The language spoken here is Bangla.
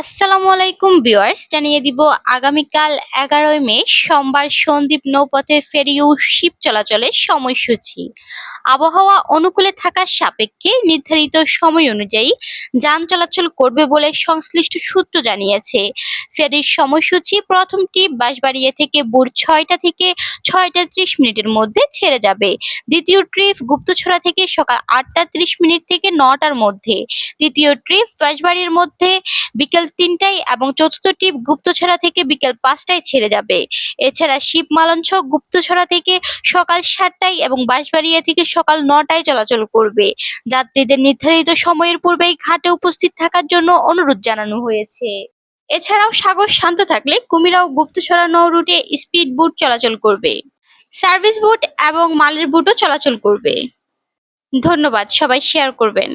আসসালামু আলাইকুম ভিউয়ার্স, জানিয়ে দিব আগামীকাল ১১ই মে সোমবার সন্দ্বীপ নৌপথে ফেরি ও শিপ চলাচলের সময়সূচি। আবহাওয়া অনুকূলে থাকার সাপেক্ষে নির্ধারিত সময় অনুযায়ী যান চলাচল করবে বলে সংশ্লিষ্ট সূত্র জানিয়েছে। ফেরির সময়সূচি প্রথম ট্রিপ বাঁশবাড়িয়া থেকে ভোর ৬টা থেকে ৬টা ৩০ মিনিটের মধ্যে ছেড়ে যাবে। দ্বিতীয় ট্রিপ গুপ্তছড়া থেকে সকাল ৮টা ৩০ মিনিট থেকে ৯টার মধ্যে। তৃতীয় ট্রিপ বাঁশবাড়িয়ার মধ্যে বিকেল ৩টায় এবং চতুর্থ ট্রিপ গুপ্তছড়া থেকে বিকেল ৫টায় ছেড়ে যাবে। এছাড়া শিবমালঞ্চ গুপ্তছড়া থেকে সকাল ৭টায় এবং বাঁশবাড়িয়া থেকে সকাল ৯টায় চলাচল করবে। যাত্রীদের নির্ধারিত সময়ের পূর্বেই ঘাটে উপস্থিত থাকার জন্য অনুরোধ জানানো হয়েছে। এছাড়াও সাগর শান্ত থাকলে কুমিরা ও গুপ্তছড়া নৌ রুটে স্পিড বোট চলাচল করবে। সার্ভিস বোট এবং মালের বোটও চলাচল করবে। ধন্যবাদ, সবাই শেয়ার করবেন।